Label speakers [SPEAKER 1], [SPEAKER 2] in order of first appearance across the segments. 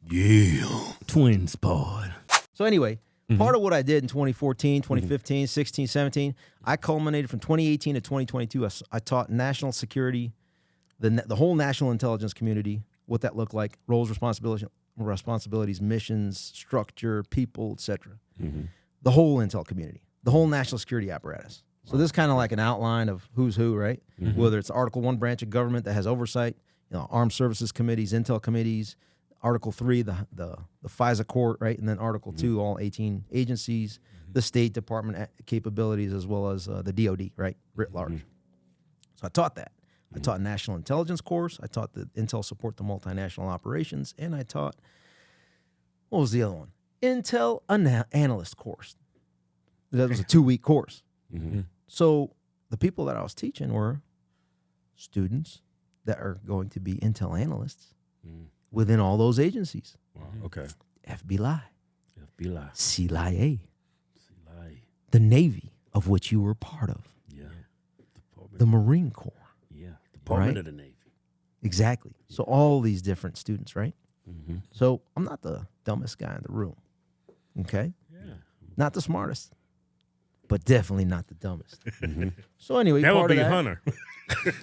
[SPEAKER 1] Yeah. Twins pod.
[SPEAKER 2] So anyway, part of what I did in 2014, 2015, 16, 17, I culminated from 2018 to 2022. I taught national security, the whole national intelligence community, what that looked like, roles, responsibilities, missions, structure, people, etc. The whole intel community, the whole national security apparatus. So this is kind of like an outline of who's who, right? Whether it's Article 1 branch of government that has oversight, armed services committees, intel committees, Article 3, the FISA court, right? And then Article 2, all 18 agencies, the State Department capabilities, as well as the DOD, right? Writ large. So I taught that. I taught a national intelligence course. I taught the intel support to multinational operations. And I taught, what was the other one? Intel analyst course. That was a 2-week course. So the people that I was teaching were students that are going to be intel analysts within all those agencies.
[SPEAKER 1] Wow. Okay.
[SPEAKER 2] FBI,
[SPEAKER 1] CIA,
[SPEAKER 2] the Navy, of which you were part of.
[SPEAKER 1] Yeah.
[SPEAKER 2] The Marine Corps.
[SPEAKER 1] Yeah. Department of the Navy.
[SPEAKER 2] Exactly. So all these different students, right? So I'm not the dumbest guy in the room. Okay?
[SPEAKER 1] Yeah.
[SPEAKER 2] Not the smartest, but definitely not the dumbest. So anyway,
[SPEAKER 1] That would
[SPEAKER 2] part of
[SPEAKER 1] be
[SPEAKER 2] that,
[SPEAKER 1] Hunter.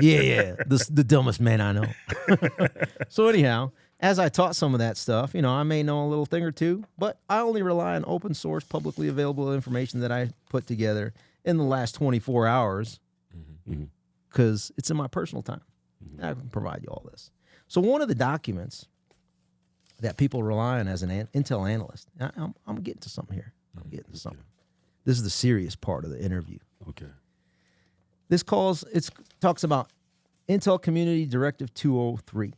[SPEAKER 2] yeah, the dumbest man I know. So anyhow, as I taught some of that stuff, I may know a little thing or two, but I only rely on open source, publicly available information that I put together in the last 24 hours because it's in my personal time. I can provide you all this. So one of the documents that people rely on as an intel analyst, I'm getting to something here. This is the serious part of the interview.
[SPEAKER 1] Okay.
[SPEAKER 2] This talks about Intel Community Directive 203,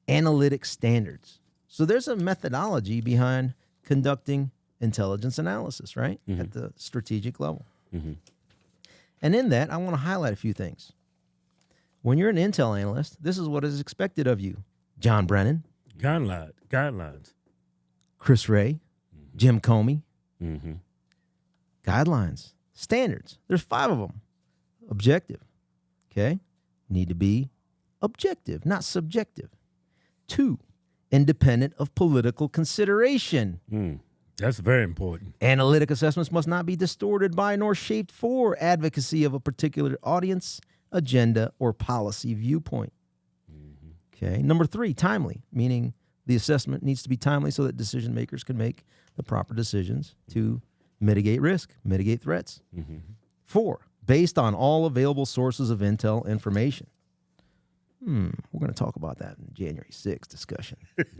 [SPEAKER 2] analytic standards. So there's a methodology behind conducting intelligence analysis, right, at the strategic level. And in that, I want to highlight a few things. When you're an intel analyst, this is what is expected of you. John Brennan.
[SPEAKER 1] Guidelines.
[SPEAKER 2] Chris Wray. Jim Comey. Guidelines. Standards. There's 5 of them. Objective. Okay? Need to be objective, not subjective. 2, independent of political consideration.
[SPEAKER 1] That's very important.
[SPEAKER 2] Analytic assessments must not be distorted by nor shaped for advocacy of a particular audience, agenda, or policy viewpoint. Okay. Number 3, timely, meaning the assessment needs to be timely so that decision makers can make the proper decisions to mitigate risk, mitigate threats. 4, based on all available sources of intel information. We're going to talk about that in January 6th discussion.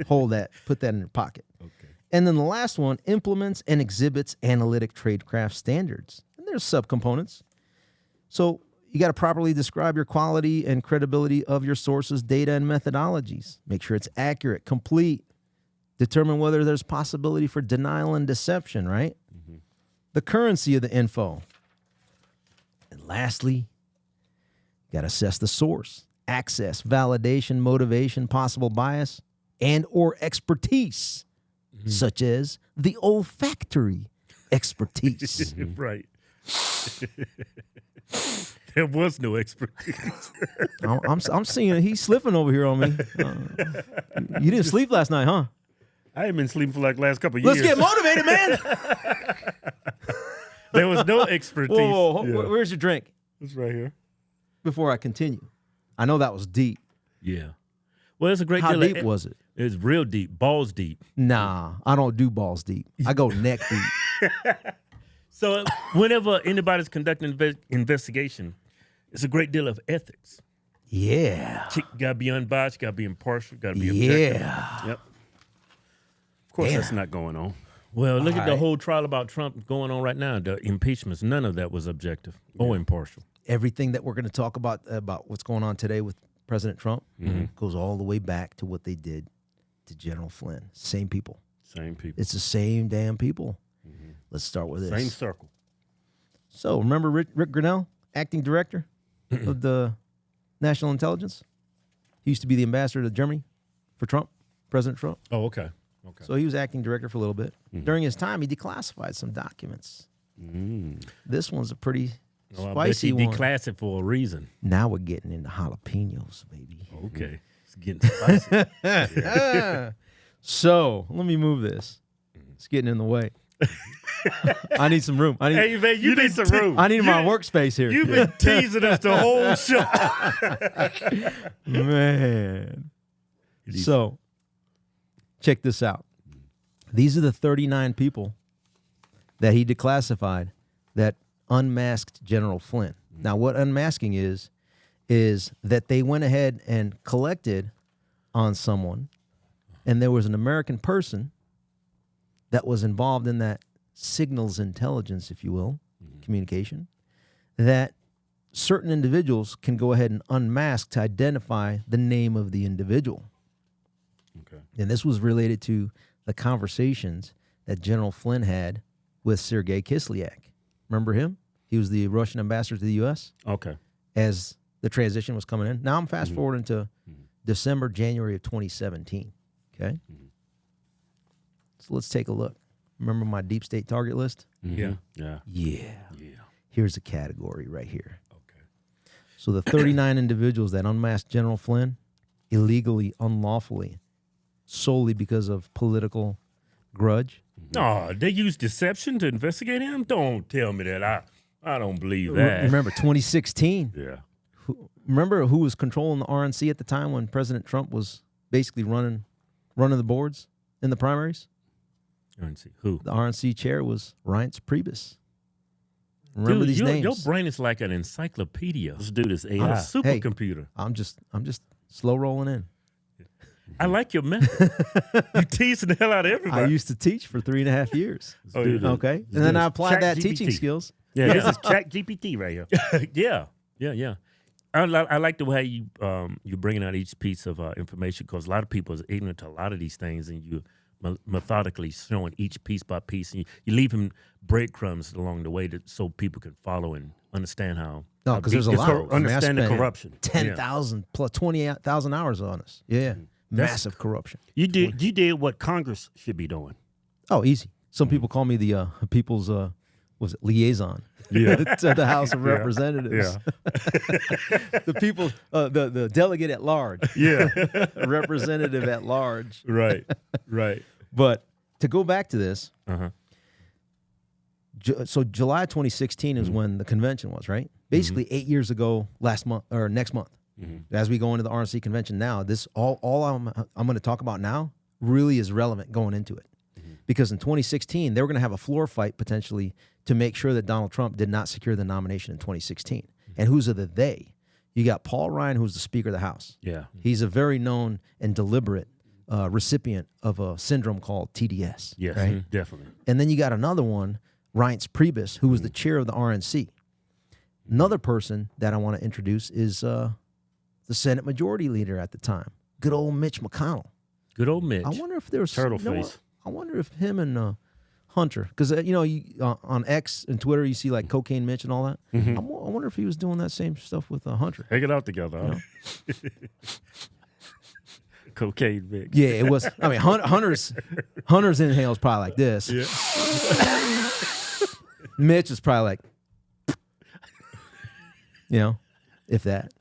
[SPEAKER 2] Hold that, put that in your pocket.
[SPEAKER 1] Okay.
[SPEAKER 2] And then the last one, implements and exhibits analytic tradecraft standards. And there's subcomponents. So you got to properly describe your quality and credibility of your sources, data, and methodologies. Make sure it's accurate, complete. Determine whether there's possibility for denial and deception, right? The currency of the info. And lastly, you got to assess the source, access, validation, motivation, possible bias, and or expertise, such as the olfactory expertise.
[SPEAKER 1] Right. There was no expertise.
[SPEAKER 2] I'm seeing he's slipping over here on me. You didn't sleep last night, huh?
[SPEAKER 1] I ain't been sleeping for like the last couple of years.
[SPEAKER 2] Let's get motivated, man.
[SPEAKER 1] There was no expertise.
[SPEAKER 2] Whoa. Where's your drink?
[SPEAKER 1] It's right here.
[SPEAKER 2] Before I continue, I know that was deep.
[SPEAKER 1] Yeah. Well, it's a great
[SPEAKER 2] How
[SPEAKER 1] deal.
[SPEAKER 2] deep was it?
[SPEAKER 1] It's real deep, balls deep.
[SPEAKER 2] Nah, I don't do balls deep. I go neck deep.
[SPEAKER 1] So whenever anybody's conducting an investigation, it's a great deal of ethics.
[SPEAKER 2] Yeah.
[SPEAKER 1] Got to be unbiased, got to be impartial, got to be objective.
[SPEAKER 2] Yeah.
[SPEAKER 1] Yep. Of course, that's not going on. Well, look at the whole trial about Trump going on right now. The impeachments, none of that was objective or impartial.
[SPEAKER 2] Everything that we're going to talk about what's going on today with President Trump goes all the way back to what they did to General Flynn. Same people.
[SPEAKER 1] Same people.
[SPEAKER 2] It's the same damn people. Let's start with this.
[SPEAKER 1] Same circle.
[SPEAKER 2] So, remember Rick Grinnell, acting director of the National Intelligence? He used to be the ambassador to Germany for Trump, President Trump.
[SPEAKER 1] Oh, okay.
[SPEAKER 2] So he was acting director for a little bit. During his time, he declassified some documents. This one's a pretty spicy one.
[SPEAKER 1] I bet he declassified for a reason.
[SPEAKER 2] Now we're getting into jalapenos, baby.
[SPEAKER 1] Okay. It's getting spicy.
[SPEAKER 2] So let me move this. It's getting in the way. I need some room.
[SPEAKER 1] Hey, man, you need some room.
[SPEAKER 2] I need my workspace here.
[SPEAKER 1] You've been teasing us the whole show.
[SPEAKER 2] Man. So check this out. These are the 39 people that he declassified that unmasked General Flynn. Now, what unmasking is that they went ahead and collected on someone, and there was an American person that was involved in that signals intelligence, if you will, communication, that certain individuals can go ahead and unmask to identify the name of the individual.
[SPEAKER 1] Okay.
[SPEAKER 2] And this was related to the conversations that General Flynn had with Sergei Kislyak. Remember him? He was the Russian ambassador to the U.S.
[SPEAKER 1] Okay.
[SPEAKER 2] As the transition was coming in. Now I'm fast forwarding to December, January of 2017. Okay? So let's take a look. Remember my deep state target list?
[SPEAKER 1] Yeah.
[SPEAKER 2] Here's a category right here.
[SPEAKER 1] Okay.
[SPEAKER 2] So the 39 individuals that unmasked General Flynn illegally, unlawfully, solely because of political grudge.
[SPEAKER 1] No, they used deception to investigate him? Don't tell me that. I don't believe that.
[SPEAKER 2] Remember 2016?
[SPEAKER 1] Yeah.
[SPEAKER 2] Remember who was controlling the RNC at the time when President Trump was basically running the boards in the primaries?
[SPEAKER 1] RNC. Who?
[SPEAKER 2] The RNC chair was Reince Priebus. Remember these names?
[SPEAKER 1] Your brain is like an encyclopedia.
[SPEAKER 3] Let's do this AI.
[SPEAKER 1] I'm a supercomputer.
[SPEAKER 2] I'm just slow rolling in.
[SPEAKER 1] I like your method. You teasing the hell out of everybody.
[SPEAKER 2] I used to teach for 3.5 years. Okay. And then I applied that teaching skills.
[SPEAKER 3] Yeah, this is Chat GPT right here.
[SPEAKER 1] Yeah. I like the way you're bringing out each piece of information, because a lot of people is ignorant to a lot of these things, and you methodically showing each piece by piece, and you leave them breadcrumbs along the way so people can follow and understand how.
[SPEAKER 2] No, because there's a lot.
[SPEAKER 1] Understand the corruption.
[SPEAKER 2] 10,000 plus 20,000 hours on us. Yeah. Massive corruption.
[SPEAKER 3] You did what Congress should be doing.
[SPEAKER 2] Oh, easy. Some people call me the people's liaison to the House of Representatives.
[SPEAKER 1] Yeah.
[SPEAKER 2] The people, the delegate at large.
[SPEAKER 1] Yeah.
[SPEAKER 2] Representative at large.
[SPEAKER 1] Right.
[SPEAKER 2] But to go back to this, so July 2016 is when the convention was, right? Basically 8 years ago, next month. As we go into the RNC convention now, this all I'm going to talk about now really is relevant going into it. Because in 2016, they were going to have a floor fight potentially to make sure that Donald Trump did not secure the nomination in 2016. And who's the they? You got Paul Ryan, who's the Speaker of the House.
[SPEAKER 1] Yeah.
[SPEAKER 2] He's a very known and deliberate recipient of a syndrome called TDS.
[SPEAKER 1] Yes,
[SPEAKER 2] right?
[SPEAKER 1] definitely.
[SPEAKER 2] And then you got another one, Reince Priebus, who was the chair of the RNC. Another person that I want to introduce is the Senate Majority Leader at the time, good old Mitch McConnell.
[SPEAKER 1] Good old Mitch.
[SPEAKER 2] I wonder if there's
[SPEAKER 3] Turtle face.
[SPEAKER 2] I wonder if him and Hunter, because on X and Twitter you see like Cocaine Mitch and all that. I wonder if he was doing that same stuff with Hunter.
[SPEAKER 1] Hang it out together, huh? Cocaine Mitch.
[SPEAKER 2] Yeah, it was. I mean, Hunter's inhale is probably like this.
[SPEAKER 1] Yeah.
[SPEAKER 2] Mitch is probably like, if that.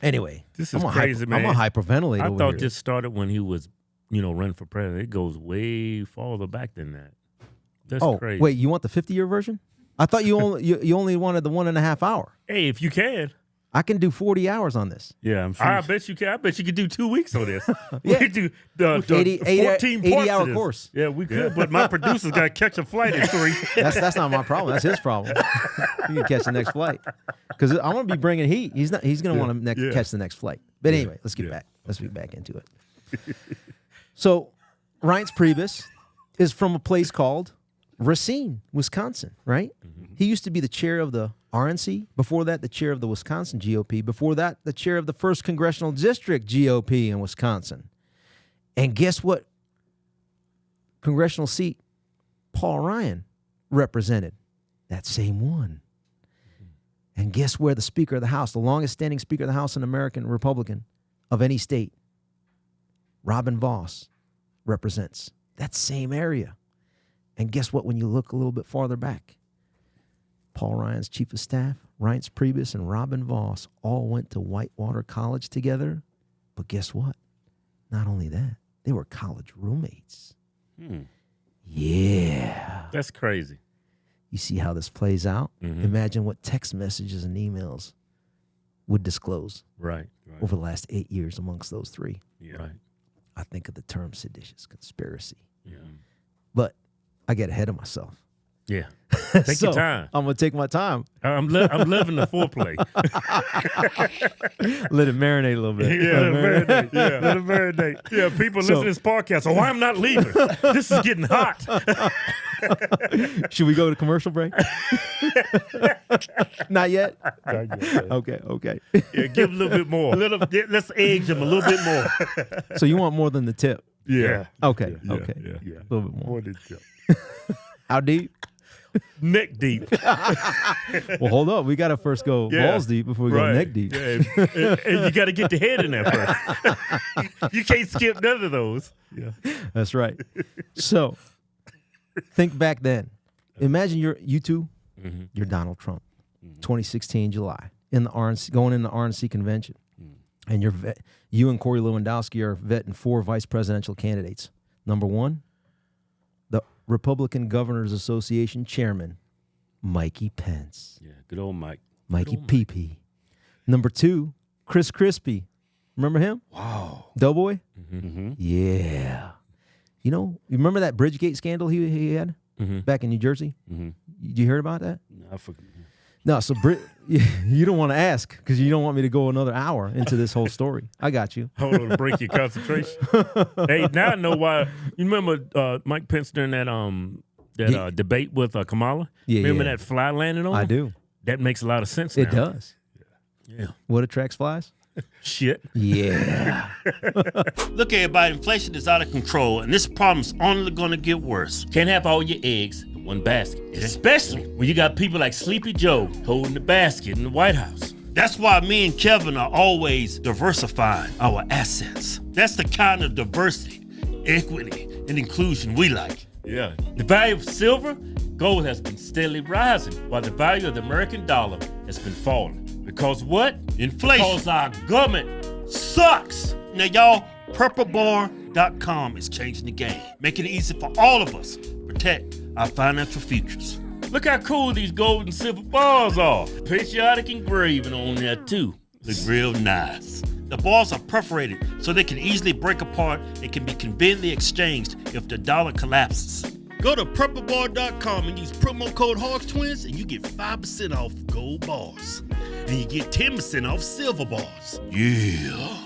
[SPEAKER 2] Anyway,
[SPEAKER 1] This is crazy, man.
[SPEAKER 2] I'm a hyperventilate.
[SPEAKER 1] I
[SPEAKER 2] over
[SPEAKER 1] thought
[SPEAKER 2] here.
[SPEAKER 1] this started when he was, running for president. It goes way farther back than that. That's crazy.
[SPEAKER 2] Wait, you want the 50-year version? I thought you only wanted the 1.5 hour.
[SPEAKER 1] Hey, if you can.
[SPEAKER 2] I can do 40 hours on this.
[SPEAKER 3] Yeah, I'm sure.
[SPEAKER 1] I bet you can. I bet you could do 2 weeks on this.
[SPEAKER 2] Yeah.
[SPEAKER 1] We could do
[SPEAKER 2] 80
[SPEAKER 1] 14 parts
[SPEAKER 2] 80-hour
[SPEAKER 1] of this.
[SPEAKER 2] course.
[SPEAKER 1] Yeah, we could, but my producer's got to catch a flight in 3.
[SPEAKER 2] That's not my problem. That's his problem. You can catch the next flight because I'm going to be bringing heat. He's going to want to catch the next flight. But anyway, let's get back. Let's get back into it. So, Reince Priebus is from a place called Racine, Wisconsin, right? He used to be the chair of the RNC. Before that, the chair of the Wisconsin GOP. Before that, the chair of the 1st Congressional District GOP in Wisconsin. And guess what congressional seat Paul Ryan represented? That same one. And guess where the Speaker of the House, the longest standing Speaker of the House, an American Republican of any state, Robin Vos, represents? That same area. And guess what, when you look a little bit farther back? Paul Ryan's chief of staff, Reince Priebus, and Robin Vos all went to Whitewater College together. But guess what? Not only that, They were college roommates. Yeah.
[SPEAKER 1] That's crazy.
[SPEAKER 2] You see how this plays out? Imagine what text messages and emails would disclose
[SPEAKER 1] Right.
[SPEAKER 2] over the last 8 years amongst those three.
[SPEAKER 1] Yeah. Right.
[SPEAKER 2] I think of the term seditious conspiracy.
[SPEAKER 1] Yeah.
[SPEAKER 2] But I get ahead of myself.
[SPEAKER 1] Yeah. Take
[SPEAKER 2] So,
[SPEAKER 1] your time.
[SPEAKER 2] I'm going to take my time.
[SPEAKER 1] I'm living the foreplay.
[SPEAKER 2] Let it marinate a little bit.
[SPEAKER 1] Yeah, marinate. Yeah, let it marinate. Yeah, people listen to this podcast. Oh, I'm not leaving. This is getting hot.
[SPEAKER 2] Should we go to commercial break? Not yet? Okay.
[SPEAKER 1] Yeah, give a little bit more. Let's egg them a little bit more.
[SPEAKER 2] So you want more than the tip?
[SPEAKER 1] Yeah.
[SPEAKER 2] Okay.
[SPEAKER 1] Yeah.
[SPEAKER 2] Okay.
[SPEAKER 1] Yeah.
[SPEAKER 2] A little bit more.
[SPEAKER 1] More than tip.
[SPEAKER 2] How deep?
[SPEAKER 1] Neck deep.
[SPEAKER 2] Well, hold up. We got to first go balls deep before we go neck deep.
[SPEAKER 1] Yeah. And you got to get the head in there first. You can't skip none of those. Yeah.
[SPEAKER 2] That's right. So think back then. Imagine you two, you're Donald Trump, 2016 July, in the RNC, going in the RNC convention. And you and Corey Lewandowski are vetting 4 vice presidential candidates. Number 1, the Republican Governors Association chairman, Mikey Pence.
[SPEAKER 1] Yeah, good old Mike.
[SPEAKER 2] Mikey PP. Number 2, Chris Crispy. Remember him?
[SPEAKER 1] Wow.
[SPEAKER 2] Doughboy?
[SPEAKER 1] Mm-hmm.
[SPEAKER 2] Yeah. You remember that Bridgegate scandal he had back in New Jersey? Did you hear about that?
[SPEAKER 1] No, I forgot.
[SPEAKER 2] No, so you don't want to ask because you don't want me to go another hour into this whole story. I got you.
[SPEAKER 1] Hold on to break your concentration. Hey, now I know why. You remember Mike Pence during that debate with Kamala?
[SPEAKER 2] Yeah,
[SPEAKER 1] remember
[SPEAKER 2] yeah.
[SPEAKER 1] that fly landed on him?
[SPEAKER 2] I do.
[SPEAKER 1] That makes a lot of sense now.
[SPEAKER 2] It does.
[SPEAKER 1] Yeah.
[SPEAKER 2] What attracts flies?
[SPEAKER 1] Shit.
[SPEAKER 2] Yeah.
[SPEAKER 3] Look, everybody, inflation is out of control, and this problem's only going to get worse. Can't have all your eggs in one basket, especially when you got people like Sleepy Joe holding the basket in the White House. That's why me and Kevin are always diversifying our assets. That's the kind of diversity, equity, and inclusion we like.
[SPEAKER 1] Yeah. The value of silver, gold has been steadily rising, while the value of the American dollar has been falling. Because what?
[SPEAKER 3] Inflation.
[SPEAKER 1] Because our government sucks.
[SPEAKER 3] Now, y'all, purplebar.com is changing the game, making it easy for all of us to protect our financial futures.
[SPEAKER 1] Look how cool these gold and silver bars are. Patriotic engraving on there, too.
[SPEAKER 3] Look real nice. The bars are perforated so they can easily break apart and can be conveniently exchanged if the dollar collapses. Go to purplebar.com and use promo code Hodgetwins and you get 5% off gold bars. And you get 10% off silver bars. Yeah.